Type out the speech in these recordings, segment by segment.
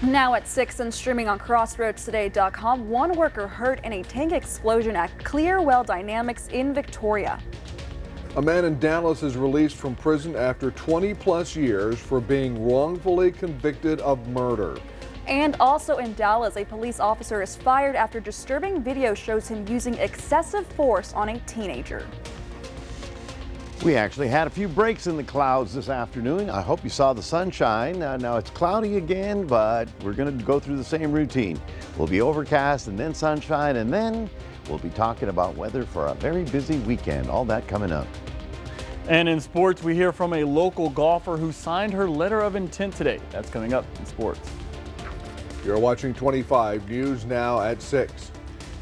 Now at 6 and streaming on crossroadstoday.com, one worker hurt in a tank explosion at Clearwell Dynamics in Victoria. A man in Dallas is released from prison after 20-plus years for being wrongfully convicted of murder. And also in Dallas, a police officer is fired after disturbing video shows him using excessive force on a teenager. We actually had a few breaks in the clouds this afternoon. I hope you saw the sunshine. Now it's cloudy again, but we're going to go through the same routine. We'll be overcast and then sunshine, and then we'll be talking about weather for a very busy weekend. All that coming up. And in sports, we hear from a local golfer who signed her letter of intent today. That's coming up in sports. You're watching 25 News Now at 6.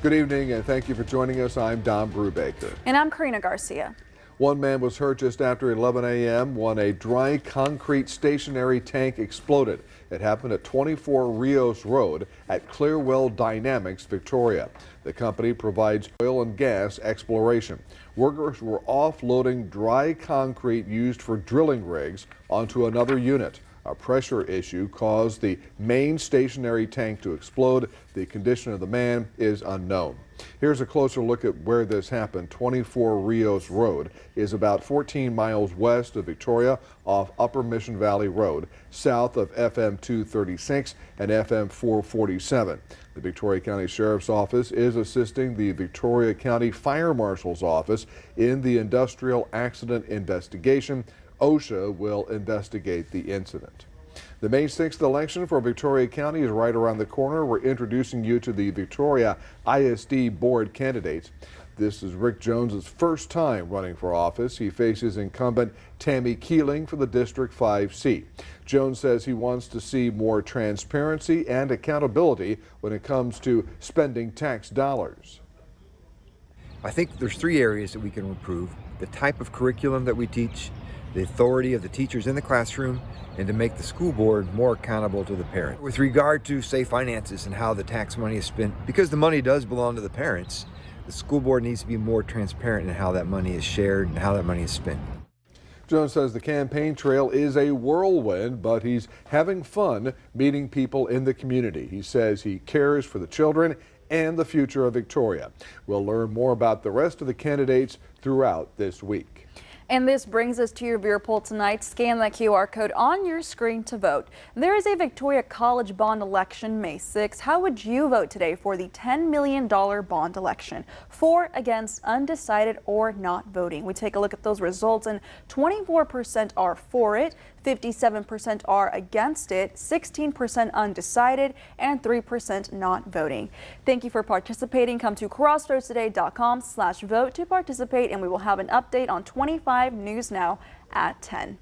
Good evening and thank you for joining us. I'm Don Brubaker. And I'm Karina Garcia. One man was hurt just after 11 a.m. when a dry concrete stationary tank exploded. It happened at 24 Rios Road at Clearwell Dynamics, Victoria. The company provides oil and gas exploration. Workers were offloading dry concrete used for drilling rigs onto another unit. A pressure issue caused the main stationary tank to explode. The condition of the man is unknown. Here's a closer look at where this happened. 24 Rios Road is about 14 miles west of Victoria off Upper Mission Valley Road, south of FM 236 and FM 447. The Victoria County Sheriff's Office is assisting the Victoria County Fire Marshal's Office in the industrial accident investigation. OSHA will investigate the incident. The May 6th election for Victoria County is right around the corner. We're introducing you to the Victoria ISD board candidates. This is Rick Jones's first time running for office. He faces incumbent Tammy Keeling for the District 5 seat. Jones says he wants to see more transparency and accountability when it comes to spending tax dollars. I think there's three areas that we can improve: the type of curriculum that we teach, the authority of the teachers in the classroom, and to make the school board more accountable to the parent. With regard to, say, finances and how the tax money is spent, because the money does belong to the parents, the school board needs to be more transparent in how that money is shared and how that money is spent. Jones says the campaign trail is a whirlwind, but he's having fun meeting people in the community. He says he cares for the children and the future of Victoria. We'll learn more about the rest of the candidates throughout this week. And this brings us to your viewer poll tonight. Scan the QR code on your screen to vote. There is a Victoria College bond election May 6th. How would you vote today for the $10 million bond election? For, against, undecided, or not voting? We take a look at those results, and 24% are for it, 57% are against it, 16% undecided, and 3% not voting. Thank you for participating. Come to crossroadstoday.com/vote to participate, and we will have an update on 25 News Now at 10.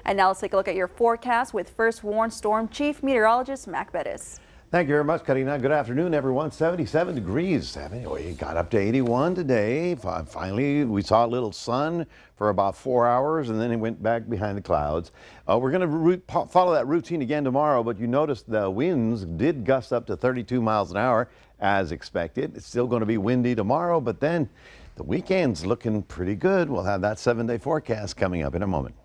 And now let's take a look at your forecast with First Warn Storm Chief Meteorologist Mac Bettis. Thank you very much, Karina. Good afternoon, everyone. 77 degrees. We got up to 81 today. Finally, we saw a little sun for about 4 hours, and then it went back behind the clouds. We're going to follow that routine again tomorrow, but you noticed the winds did gust up to 32 miles an hour as expected. It's still going to be windy tomorrow, but then the weekend's looking pretty good. We'll have that 7-day forecast coming up in a moment.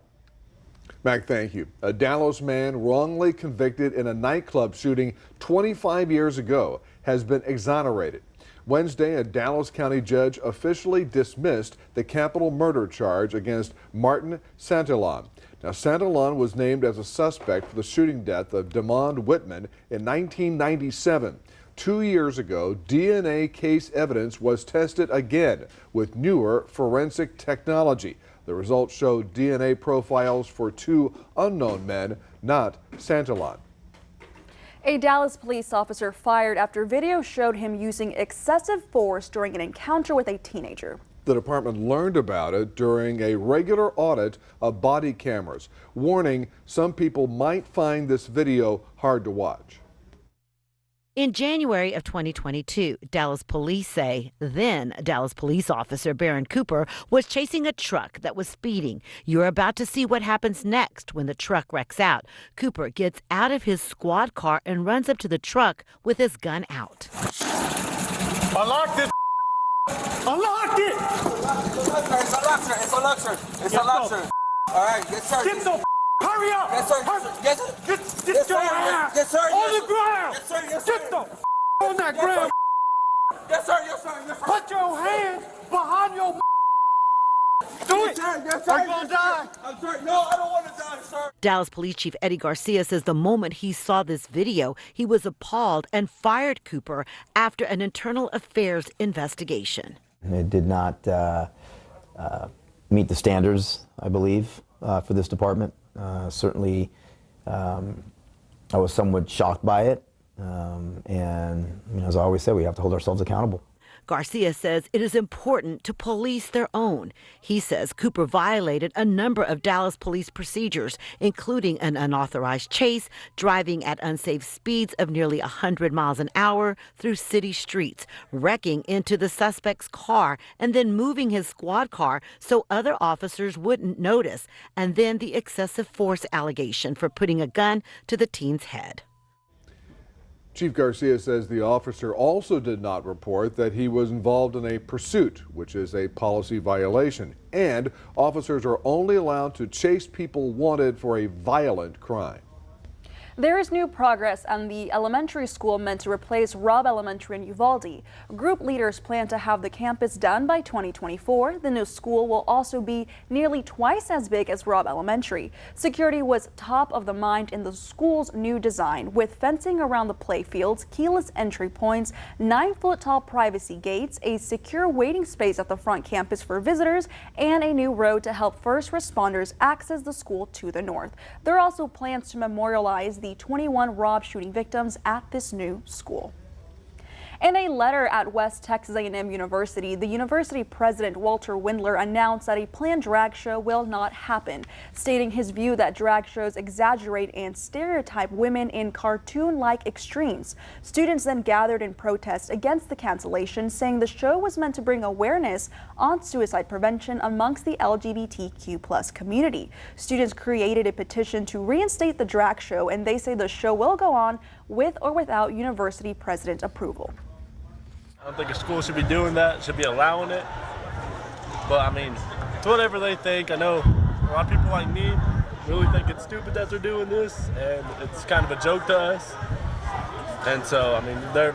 Mac, thank you. A Dallas man wrongly convicted in a nightclub shooting 25 years ago has been exonerated. Wednesday, a Dallas County judge officially dismissed the capital murder charge against Martin Santillan. Now, Santillan was named as a suspect for the shooting death of Demond Whitman in 1997. 2 years ago, DNA case evidence was tested again with newer forensic technology. The results showed DNA profiles for two unknown men, not Santillan. A Dallas police officer fired after video showed him using excessive force during an encounter with a teenager. The department learned about it during a regular audit of body cameras, warning some people might find this video hard to watch. In January of 2022, Dallas police say then Dallas police officer Baron Cooper was chasing a truck that was speeding. You're about to see what happens next when the truck wrecks out. Cooper gets out of his squad car and runs up to the truck with his gun out. Unlock this. Unlock it. It's unlocked, sir. It's unlocked, sir. It's unlocked, sir. All right, get started. Get the Hurry up! Yes, sir. Yes, sir. Get Yes, your sir. ass Yes, sir. on Yes, the sir. ground! Yes, sir. Yes, Get sir. the on that Yes, ground! Yes, sir. Yes, sir. Yes, sir. Put your hands behind your Do it! Yes, sir. Yes, sir. Are you gonna Yes, die? sir. I'm sorry. No, I don't want to die, sir. Dallas Police Chief Eddie Garcia says the moment he saw this video, he was appalled and fired Cooper after an internal affairs investigation. It did not meet the standards, I believe, for this department. Certainly, I was somewhat shocked by it. And as I always say, we have to hold ourselves accountable. Garcia says it is important to police their own. He says Cooper violated a number of Dallas police procedures, including an unauthorized chase, driving at unsafe speeds of nearly 100 miles an hour through city streets, wrecking into the suspect's car, and then moving his squad car so other officers wouldn't notice, and then the excessive force allegation for putting a gun to the teen's head. Chief Garcia says the officer also did not report that he was involved in a pursuit, which is a policy violation, and officers are only allowed to chase people wanted for a violent crime. There is new progress on the elementary school meant to replace Robb Elementary in Uvalde. Group leaders plan to have the campus done by 2024. The new school will also be nearly twice as big as Robb Elementary. Security was top of the mind in the school's new design, with fencing around the playfields, keyless entry points, 9-foot-tall privacy gates, a secure waiting space at the front campus for visitors, and a new road to help first responders access the school to the north. There are also plans to memorialize the 21 Robb shooting victims at this new school. In a letter at West Texas A&M University, the university president Walter Windler announced that a planned drag show will not happen, stating his view that drag shows exaggerate and stereotype women in cartoon-like extremes. Students then gathered in protest against the cancellation, saying the show was meant to bring awareness on suicide prevention amongst the LGBTQ+ community. Students created a petition to reinstate the drag show, and they say the show will go on with or without university president approval. I don't think a school should be doing that, should be allowing it. But I mean, it's whatever they think. I know a lot of people like me really think it's stupid that they're doing this, and it's kind of a joke to us. And so, I mean, a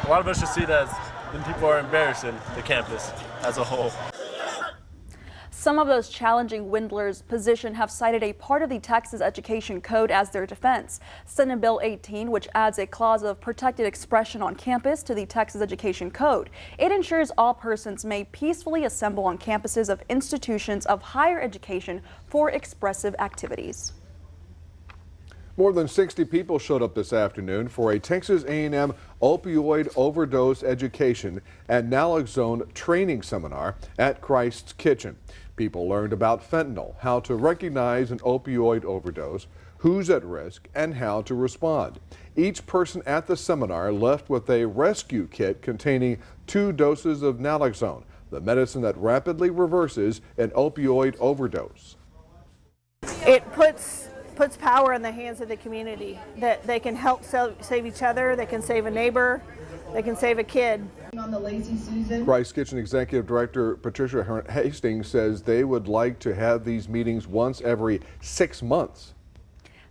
lot of us should see it as when people are embarrassing the campus as a whole. Some of those challenging Windler's position have cited a part of the Texas Education Code as their defense. Senate Bill 18, which adds a clause of protected expression on campus to the Texas Education Code. It ensures all persons may peacefully assemble on campuses of institutions of higher education for expressive activities. More than 60 people showed up this afternoon for a Texas A&M opioid overdose education and naloxone training seminar at Christ's Kitchen. People learned about fentanyl, how to recognize an opioid overdose, who's at risk, and how to respond. Each person at the seminar left with a rescue kit containing 2 doses of naloxone, the medicine that rapidly reverses an opioid overdose. It puts power in the hands of the community, that they can help save each other, they can save a neighbor, they can save a kid. On the Lazy Susan. Christ Kitchen Executive Director Patricia Hastings says they would like to have these meetings once every 6 months.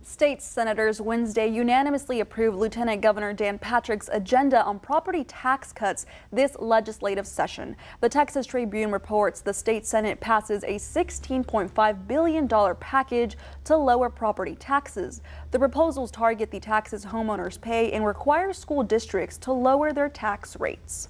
State senators Wednesday unanimously approved Lieutenant Governor Dan Patrick's agenda on property tax cuts this legislative session. The Texas Tribune reports the state Senate passes a $16.5 billion package to lower property taxes. The proposals target the taxes homeowners pay and require school districts to lower their tax rates.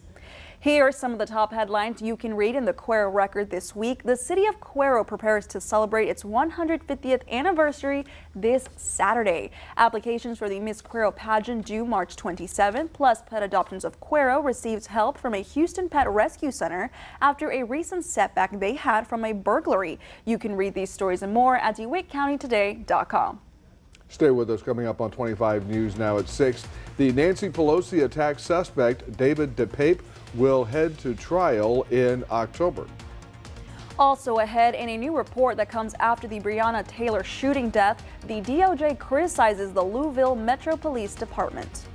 Here are some of the top headlines you can read in the Cuero Record this week. The city of Cuero prepares to celebrate its 150th anniversary this Saturday. Applications for the Miss Cuero pageant due March 27th, plus Pet Adoptions of Cuero receives help from a Houston Pet Rescue Center after a recent setback they had from a burglary. You can read these stories and more at DeWittCountyToday.com. Stay with us. Coming up on 25 News now at 6. The Nancy Pelosi attack suspect, David DePape, will head to trial in October. Also ahead, in a new report that comes after the Breonna Taylor shooting death, the DOJ criticizes the Louisville Metro Police Department.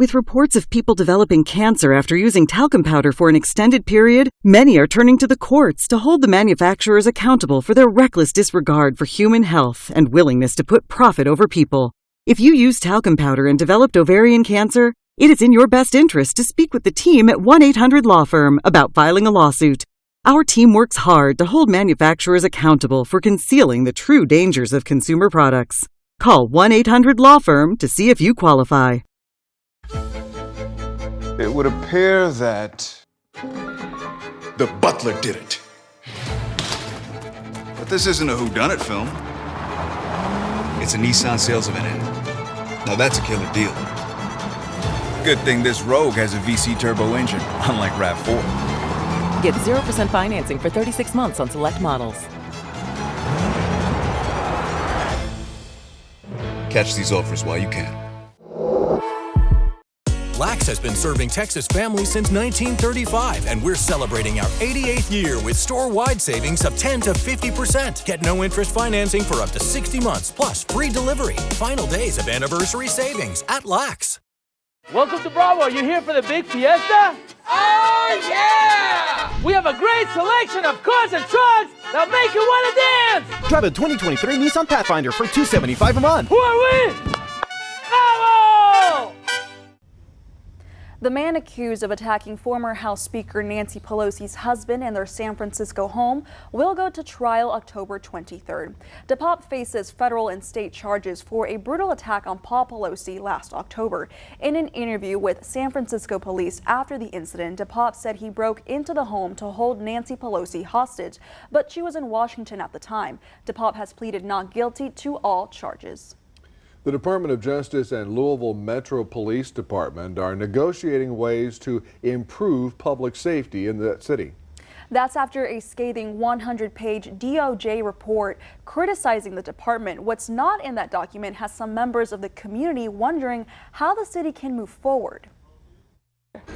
With reports of people developing cancer after using talcum powder for an extended period, many are turning to the courts to hold the manufacturers accountable for their reckless disregard for human health and willingness to put profit over people. If you use talcum powder and developed ovarian cancer, it is in your best interest to speak with the team at 1-800-LAW-FIRM about filing a lawsuit. Our team works hard to hold manufacturers accountable for concealing the true dangers of consumer products. Call 1-800-LAW-FIRM to see if you qualify. It would appear that the butler did it. But this isn't a whodunit film. It's a Nissan sales event, and now that's a killer deal. Good thing this Rogue has a VC turbo engine, unlike RAV4. Get 0% financing for 36 months on select models. Catch these offers while you can. Lax has been serving Texas families since 1935, and we're celebrating our 88th year with store-wide savings of 10 to 50%. Get no-interest financing for up to 60 months, plus free delivery. Final days of anniversary savings at Lax. Welcome to Bravo. You here for the big fiesta? Oh, yeah! We have a great selection of cars and trucks that make you want to dance! Drive a 2023 Nissan Pathfinder for $275 a month. Who are we? Bravo! The man accused of attacking former House Speaker Nancy Pelosi's husband in their San Francisco home will go to trial October 23rd. DePop faces federal and state charges for a brutal attack on Paul Pelosi last October. In an interview with San Francisco police after the incident, DePop said he broke into the home to hold Nancy Pelosi hostage, but she was in Washington at the time. DePop has pleaded not guilty to all charges. The Department of Justice and Louisville Metro Police Department are negotiating ways to improve public safety in that city. That's after a scathing 100-page DOJ report criticizing the department. What's not in that document has some members of the community wondering how the city can move forward.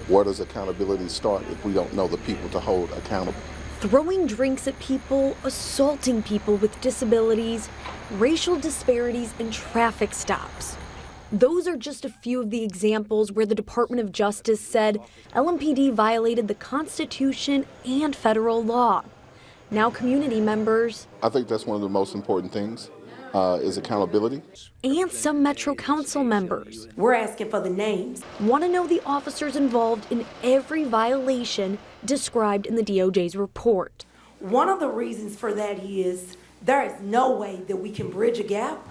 Where does accountability start if we don't know the people to hold accountable? Throwing drinks at people, assaulting people with disabilities, racial disparities, and traffic stops. Those are just a few of the examples where the Department of Justice said LMPD violated the Constitution and federal law. Now community members, I think that's one of the most important things, is accountability. And some Metro Council members, we're asking for the names, want to know the officers involved in every violation described in the DOJ's report. One of the reasons for that is there is no way that we can bridge a gap,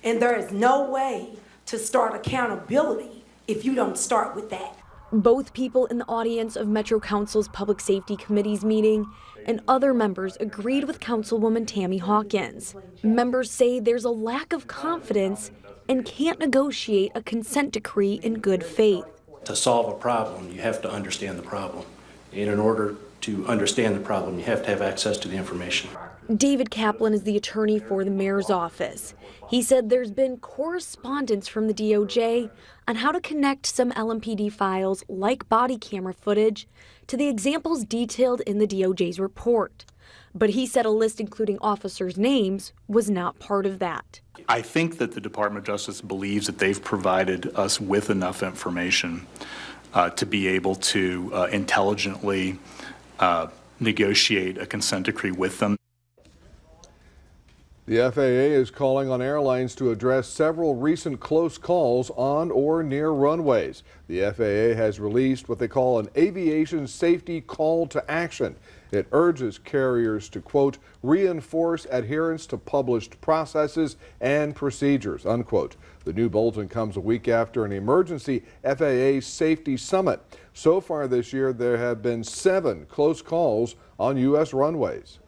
and there is no way to start accountability if you don't start with that. Both people in the audience of Metro Council's Public Safety Committee's meeting and other members agreed with Councilwoman Tammy Hawkins. Members say there's a lack of confidence and can't negotiate a consent decree in good faith. To solve a problem, you have to understand the problem. And in order to understand the problem, you have to have access to the information. David Kaplan is the attorney for the mayor's office. He said there's been correspondence from the DOJ on how to connect some LMPD files, like body camera footage, to the examples detailed in the DOJ's report. But he said a list including officers' names was not part of that. I think that the Department of Justice believes that they've provided us with enough information to be able to intelligently negotiate a consent decree with them. The FAA is calling on airlines to address several recent close calls on or near runways. The FAA has released what they call an aviation safety call to action. It urges carriers to, quote, reinforce adherence to published processes and procedures, unquote. The new bulletin comes a week after an emergency FAA safety summit. So far this year, there have been 7 close calls on U.S. runways.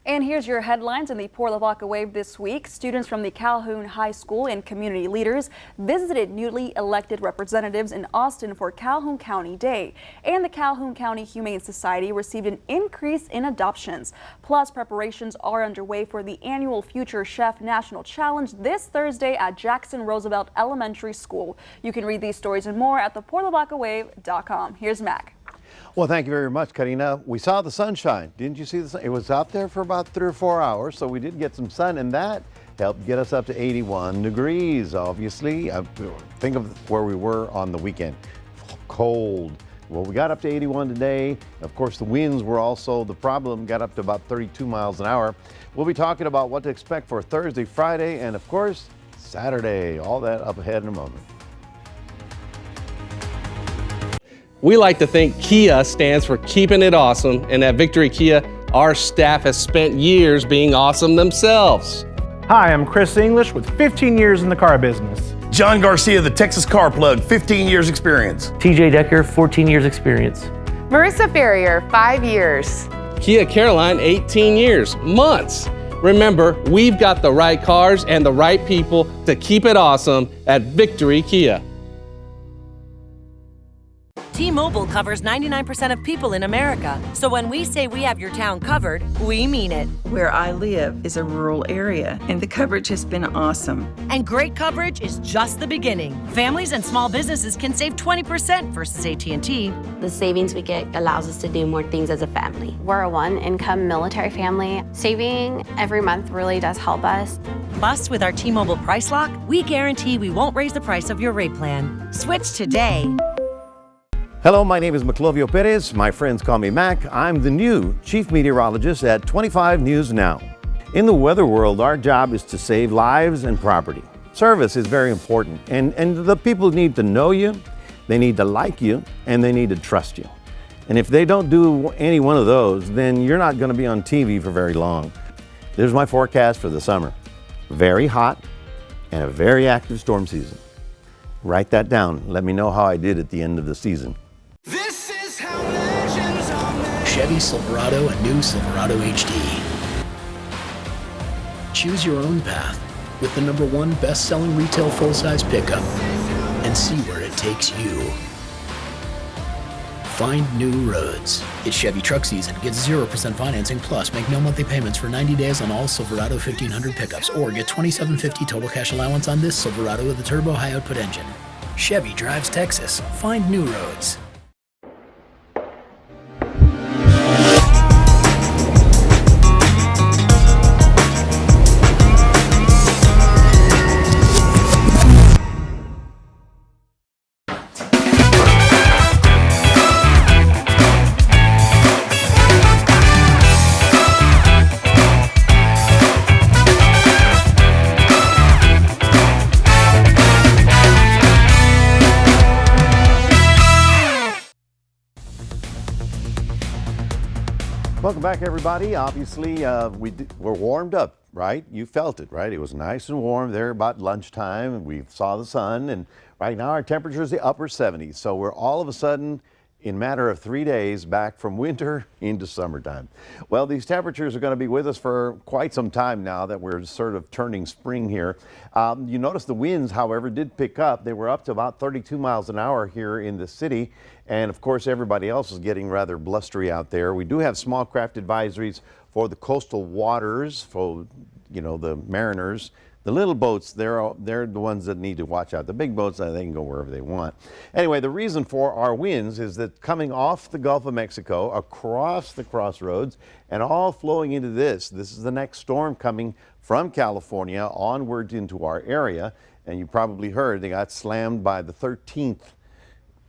And here's your headlines in the Port Lavaca Wave this week. Students from the Calhoun High School and community leaders visited newly elected representatives in Austin for Calhoun County Day. And the Calhoun County Humane Society received an increase in adoptions. Plus, preparations are underway for the annual Future Chef National Challenge this Thursday at Jackson Roosevelt Elementary School. You can read these stories and more at theportlavacawave.com. Here's Mac. Well, thank you very much, Karina. We saw the sunshine. Didn't you see the sun? It was out there for about 3 or 4 hours, so we did get some sun, and that helped get us up to 81 degrees, obviously. Think of where we were on the weekend. Cold. Well, we got up to 81 today. Of course, the winds were also the problem, got up to about 32 miles an hour. We'll be talking about what to expect for Thursday, Friday, and of course, Saturday. All that up ahead in a moment. We like to think Kia stands for keeping it awesome, and at Victory Kia, our staff has spent years being awesome themselves. Hi, I'm Chris English with 15 years in the car business. John Garcia, the Texas Car Plug, 15 years experience. TJ Decker, 14 years experience. Marissa Ferrier, 5 years. Kia Caroline, 18 years, months. Remember, we've got the right cars and the right people to keep it awesome at Victory Kia. T-Mobile covers 99% of people in America. So when we say we have your town covered, we mean it. Where I live is a rural area, and the coverage has been awesome. And great coverage is just the beginning. Families and small businesses can save 20% versus AT&T. The savings we get allows us to do more things as a family. We're a one-income military family. Saving every month really does help us. Plus, with our T-Mobile Price Lock, we guarantee we won't raise the price of your rate plan. Switch today. Hello, my name is Maclovio Perez. My friends call me Mac. I'm the new chief meteorologist at 25 News Now. In the weather world, our job is to save lives and property. Service is very important, and the people need to know you, they need to like you, and they need to trust you. And if they don't do any one of those, then you're not going to be on TV for very long. There's my forecast for the summer. Very hot and a very active storm season. Write that down. Let me know how I did at the end of the season. Chevy Silverado and new Silverado HD. Choose your own path with the #1 best-selling retail full-size pickup and see where it takes you. Find new roads. It's Chevy truck season. Get 0% financing plus make no monthly payments for 90 days on all Silverado 1500 pickups or get $2,750 total cash allowance on this Silverado with a turbo high output engine. Chevy drives Texas. Find new roads. Welcome back, everybody. Obviously, we're warmed up, right? You felt it, right? It was nice and warm there about lunchtime, and we saw the sun, and right now our temperature is the upper 70s. So we're all of a sudden, in a matter of 3 days, back from winter into summertime. Well, these temperatures are going to be with us for quite some time now that we're sort of turning spring here. You notice the winds, however, did pick up. They were up to about 32 miles an hour here in the city. And of course, everybody else is getting rather blustery out there. We do have small craft advisories for the coastal waters, for, you know, the mariners. The little boats, they're the ones that need to watch out. The big boats, they can go wherever they want. Anyway, the reason for our winds is that coming off the Gulf of Mexico, across the crossroads, and all flowing into this is the next storm coming from California onward into our area. And you probably heard they got slammed by the 13th.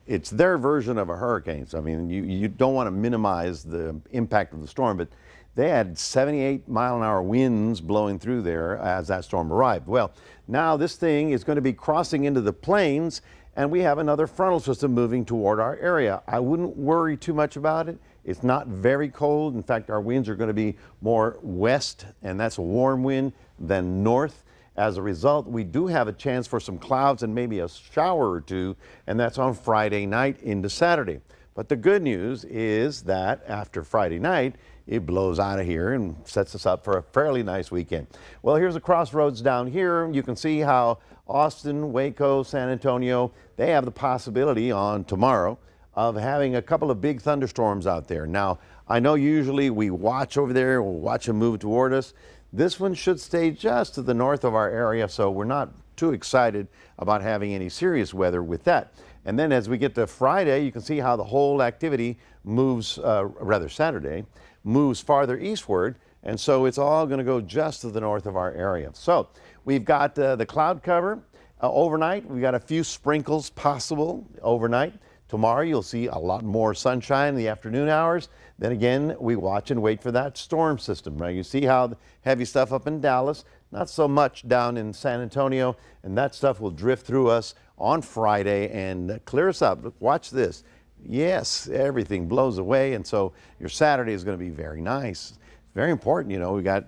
It's their version of a hurricane. So, I mean, you don't want to minimize the impact of the storm, but they had 78-mile-an-hour winds blowing through there as that storm arrived. Well, now this thing is going to be crossing into the plains, and we have another frontal system moving toward our area. I wouldn't worry too much about it. It's not very cold. In fact, our winds are going to be more west, and that's a warm wind, than north. As a result, we do have a chance for some clouds and maybe a shower or two, and that's on Friday night into Saturday. But the good news is that after Friday night, it blows out of here and sets us up for a fairly nice weekend. Well, here's the crossroads down here. You can see how Austin, Waco, San Antonio, they have the possibility on tomorrow of having a couple of big thunderstorms out there. Now, I know usually we watch over there, we'll watch them move toward us. This one should stay just to the north of our area, so we're not too excited about having any serious weather with that. And then as we get to Friday, you can see how the whole activity moves, rather Saturday, moves farther eastward. And so it's all going to go just to the north of our area. So we've got the cloud cover overnight. We've got a few sprinkles possible overnight. Tomorrow you'll see a lot more sunshine in the afternoon hours. Then again, we watch and wait for that storm system. Right? You see how the heavy stuff up in Dallas, not so much down in San Antonio, and that stuff will drift through us on Friday and clear us up. Look, watch this. Yes, everything blows away, and so your Saturday is going to be very nice. Very important, you know. We got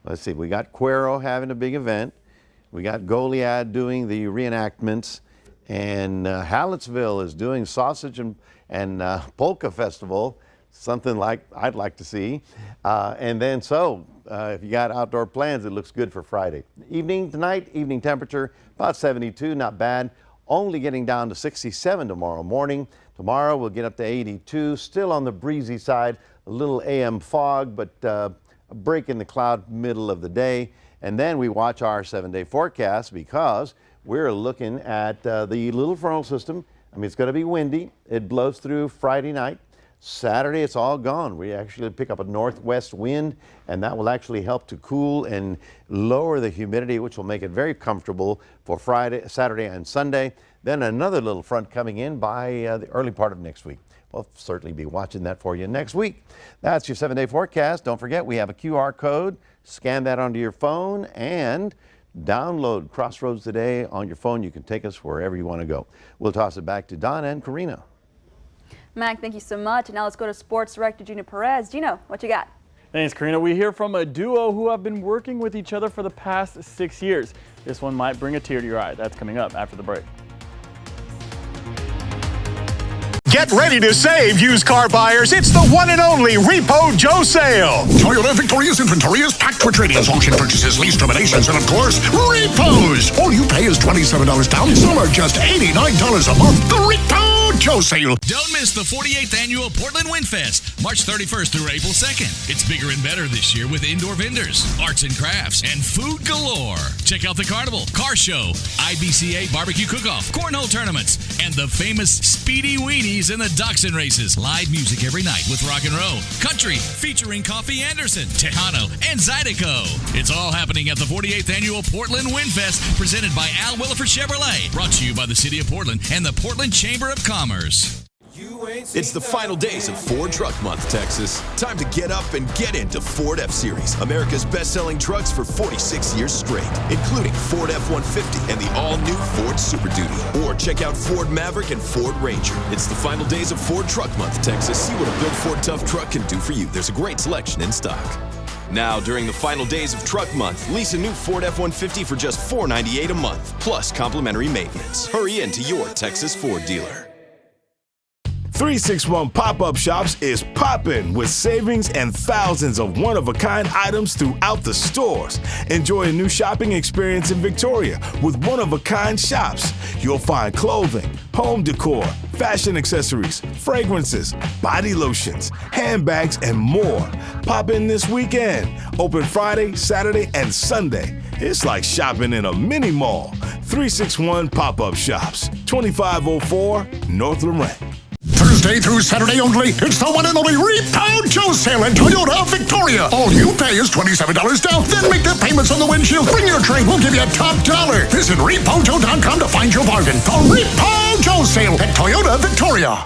Cuero having a big event. We got Goliad doing the reenactments, and Hallettsville is doing sausage and polka festival, something like I'd like to see. And then if you got outdoor plans, it looks good for Friday. Evening tonight, evening temperature about 72, not bad. Only getting down to 67 tomorrow morning. Tomorrow we'll get up to 82, still on the breezy side, a little AM fog, but a break in the cloud middle of the day. And then we watch our 7-day forecast because we're looking at the little frontal system. I mean, it's going to be windy. It blows through Friday night. Saturday, it's all gone. We actually pick up a northwest wind, and that will actually help to cool and lower the humidity, which will make it very comfortable for Friday, Saturday, and Sunday. Then another little front coming in by the early part of next week. We'll certainly be watching that for you next week. That's your 7-day forecast. Don't forget, we have a QR code. Scan that onto your phone and download Crossroads Today on your phone. You can take us wherever you want to go. We'll toss it back to Don and Karina. Mac, thank you so much. And now let's go to Sports Director Gino Perez. Gino, what you got? Thanks, Karina. We hear from a duo who have been working with each other for the past 6 years. This one might bring a tear to your eye. That's coming up after the break. Get ready to save, used car buyers. It's the one and only Repo Joe sale. Toyota Victoria's inventory is packed with trade-ins, auction purchases, lease terminations, and of course, repos. All you pay is $27 down. Some are just $89 a month. The Repo Joe sale. Don't miss the 48th annual Portland Windfest, March 31st through April 2nd. It's bigger and better this year with indoor vendors, arts and crafts, and food galore. Check out the carnival, car show, IBCA barbecue cook-off, cornhole tournaments, and the famous Speedy Weenies and the Dachshund races. Live music every night with rock and roll, country featuring Coffee Anderson, Tejano, and Zydeco. It's all happening at the 48th annual Portland Windfest, presented by Al Williford Chevrolet. Brought to you by the City of Portland and the Portland Chamber of Commerce. It's the final days of Ford Truck Month, Texas. Time to get up and get into Ford F-Series, America's best-selling trucks for 46 years straight, including Ford F-150 and the all-new Ford Super Duty. Or check out Ford Maverick and Ford Ranger. It's the final days of Ford Truck Month, Texas. See what a built Ford Tough truck can do for you. There's a great selection in stock. Now, during the final days of Truck Month, lease a new Ford F-150 for just $498 a month, plus complimentary maintenance. Hurry in to your Texas Ford dealer. 361 Pop-Up Shops is popping with savings and thousands of one-of-a-kind items throughout the stores. Enjoy a new shopping experience in Victoria with one-of-a-kind shops. You'll find clothing, home decor, fashion accessories, fragrances, body lotions, handbags, and more. Pop in this weekend. Open Friday, Saturday, and Sunday. It's like shopping in a mini mall. 361 Pop-Up Shops, 2504 North Lorraine. Thursday through Saturday only, it's the one and only Repo Joe sale in Toyota Victoria. All you pay is $27 down, then make the payments on the windshield. Bring your trade, we'll give you a top dollar. Visit repojoe.com to find your bargain. The Repo Joe sale at Toyota Victoria.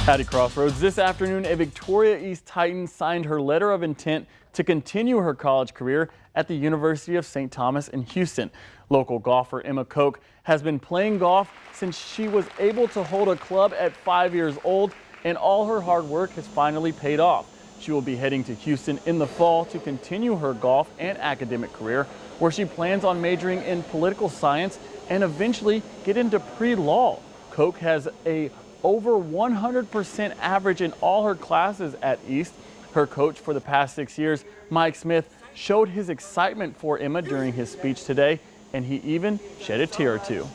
Howdy, Crossroads. This afternoon, a Victoria East Titan signed her letter of intent to continue her college career at the University of St. Thomas in Houston. Local golfer Emma Koch has been playing golf since she was able to hold a club at 5 years old, and all her hard work has finally paid off. She will be heading to Houston in the fall to continue her golf and academic career, where she plans on majoring in political science and eventually get into pre-law. Koch has a over 100% average in all her classes at East. Her coach for the past 6 years, Mike Smith, showed his excitement for Emma during his speech today, and he even shed a tear or two.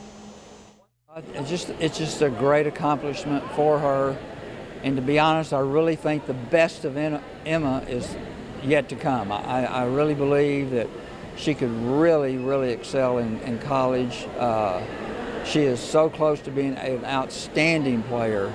It's just a great accomplishment for her, and to be honest, I really think the best of Emma is yet to come. I really believe that she could really excel in college. She is so close to being an outstanding player.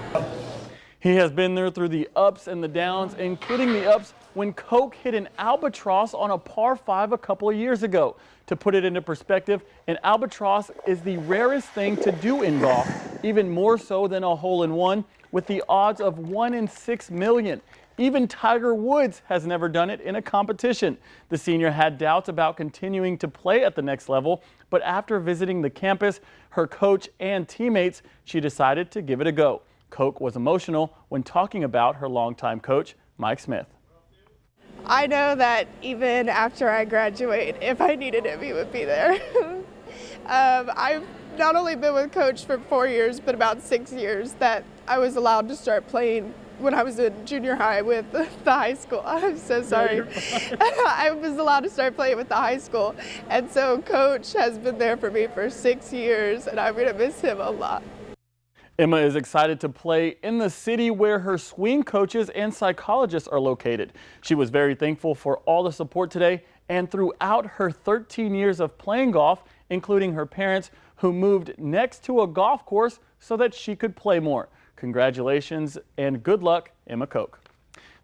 He has been there through the ups and the downs, including the ups when Koch hit an albatross on a par 5 a couple of years ago. To put it into perspective, an albatross is the rarest thing to do in golf, even more so than a hole-in-one, with the odds of 1 in 6 million. Even Tiger Woods has never done it in a competition. The senior had doubts about continuing to play at the next level, but after visiting the campus, her coach and teammates, she decided to give it a go. Koch was emotional when talking about her longtime coach, Mike Smith. I know that even after I graduate, if I needed him, he would be there. I've not only been with Coach for 4 years, but about 6 years that I was allowed to start playing when I was in junior high with the high school. I'm so sorry. I was allowed to start playing with the high school. And so Coach has been there for me for 6 years, and I'm going to miss him a lot. Emma is excited to play in the city where her swing coaches and psychologists are located. She was very thankful for all the support today and throughout her 13 years of playing golf, including her parents who moved next to a golf course so that she could play more. Congratulations and good luck, Emma Koch.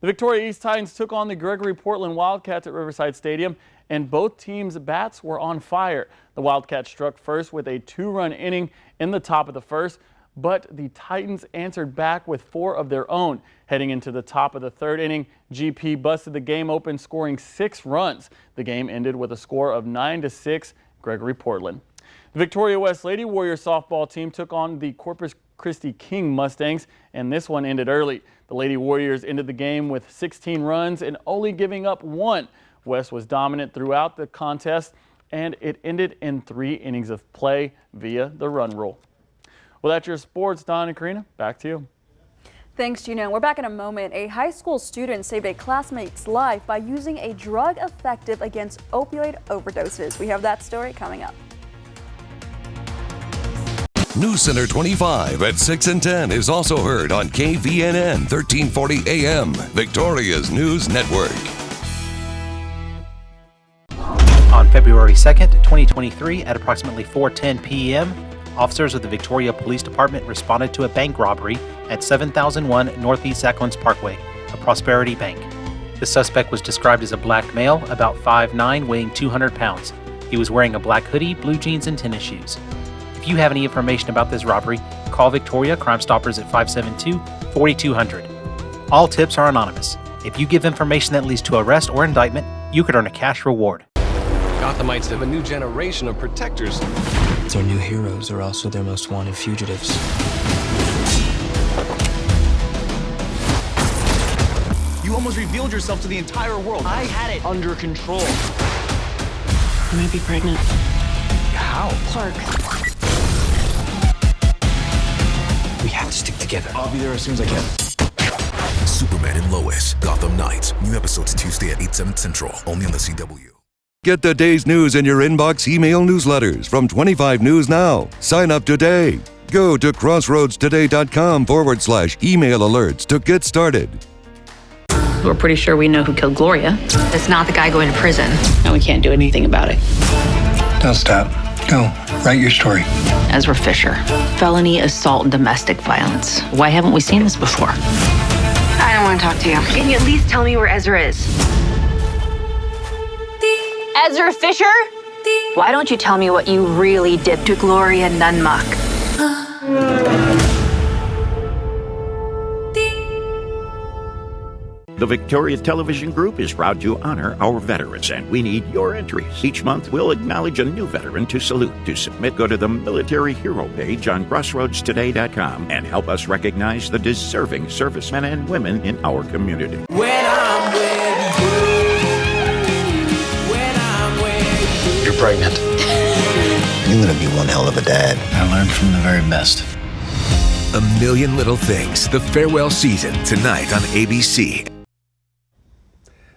The Victoria East Titans took on the Gregory Portland Wildcats at Riverside Stadium, and both teams' bats were on fire. The Wildcats struck first with a 2-run inning in the top of the first, but the Titans answered back with 4 of their own. Heading into the top of the 3rd inning, GP busted the game open, scoring 6 runs. The game ended with a score of 9-6, Gregory Portland. The Victoria West Lady Warriors softball team took on the Corpus Christi King Mustangs, and this one ended early. The Lady Warriors ended the game with 16 runs and only giving up 1. West was dominant throughout the contest, and it ended in 3 innings of play via the run rule. Well, that's your sports. Don and Karina, back to you. Thanks, Gino. We're back in a moment. A high school student saved a classmate's life by using a drug effective against opioid overdoses. We have that story coming up. News Center 25 at 6 and 10 is also heard on KVNN 1340 AM, Victoria's News Network. On February 2nd, 2023, at approximately 4:10 p.m., officers of the Victoria Police Department responded to a bank robbery at 7001 Northeast Acklands Parkway, a Prosperity Bank. The suspect was described as a black male, about 5'9", weighing 200 pounds. He was wearing a black hoodie, blue jeans, and tennis shoes. If you have any information about this robbery, call Victoria Crime Stoppers at 572-4200. All tips are anonymous. If you give information that leads to arrest or indictment, you could earn a cash reward. Gothamites have a new generation of protectors. Their new heroes are also their most wanted fugitives. You almost revealed yourself to the entire world. I had it under control. You might be pregnant. How? Clark. We have to stick together. I'll be there as soon as I can. Superman and Lois, Gotham Knights. New episodes Tuesday at 8, 7 Central, only on the CW. Get the day's news in your inbox email newsletters from 25 News Now. Sign up today. Go to crossroadstoday.com/email alerts to get started. We're pretty sure we know who killed Gloria. It's not the guy going to prison. And we can't do anything about it. Don't stop. Go. Write your story. Ezra Fisher. Felony assault and domestic violence. Why haven't we seen this before? I don't want to talk to you. Can you at least tell me where Ezra is? Ezra Fisher? Why don't you tell me what you really did to Gloria Nunmuck? The Victoria Television Group is proud to honor our veterans, and we need your entries. Each month, we'll acknowledge a new veteran to salute. To submit, go to the Military Hero page on crossroadstoday.com and help us recognize the deserving servicemen and women in our community. When I'm with you. You're pregnant. You're gonna be one hell of a dad. I learned from the very best. A Million Little Things, the farewell season, tonight on ABC.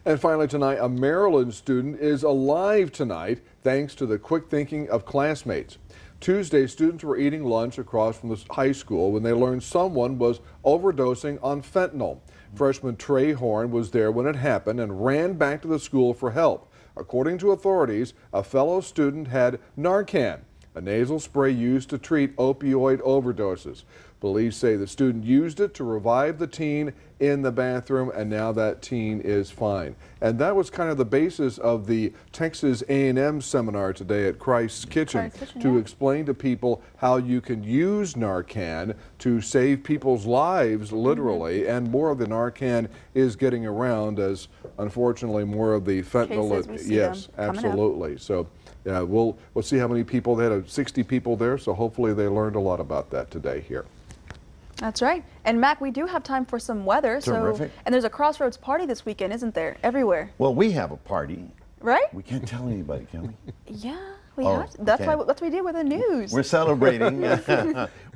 And finally tonight, a Maryland student is alive tonight thanks to the quick thinking of classmates. Tuesday, students were eating lunch across from the high school when they learned someone was overdosing on fentanyl. Freshman Trey Horn was there when it happened and ran back to the school for help. According to authorities, a fellow student had Narcan, a nasal spray used to treat opioid overdoses. Police say the student used it to revive the teen in the bathroom, and now that teen is fine. And that was kind of the basis of the Texas A&M seminar today at Christ's Kitchen, to explain to people how you can use Narcan to save people's lives, literally, and more of the Narcan is getting around as, unfortunately, more of the fentanyl. Yes, absolutely. So yeah, we'll see how many people. They had 60 people there, so hopefully they learned a lot about that today here. That's right. And Mac, we do have time for some weather. Terrific. And there's a Crossroads party this weekend, isn't there? Everywhere. Well, we have a party. Right? We can't tell anybody, can we? Yeah, we have to. That's what we do with the news. We're celebrating.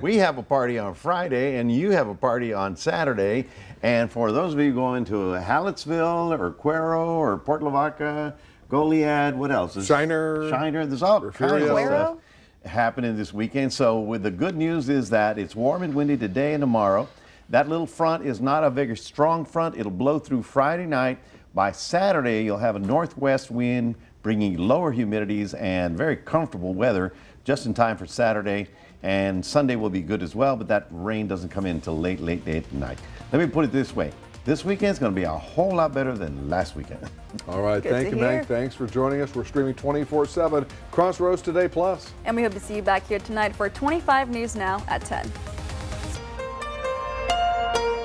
We have a party on Friday, and you have a party on Saturday. And for those of you going to Hallettsville or Cuero or Port Lavaca, Goliad, what else? Shiner. There's all kinds of stuff happening this weekend. So with the good news is that it's warm and windy today and tomorrow. That little front is not a very strong front. It'll blow through Friday night. By Saturday, you'll have a northwest wind bringing lower humidities and very comfortable weather just in time for Saturday. And Sunday will be good as well, but that rain doesn't come in until late at night. Let me put it this way. This weekend's going to be a whole lot better than last weekend. All right, thank you, Meg. Thanks for joining us. We're streaming 24/7 Crossroads Today Plus. And we hope to see you back here tonight for 25 News Now at 10.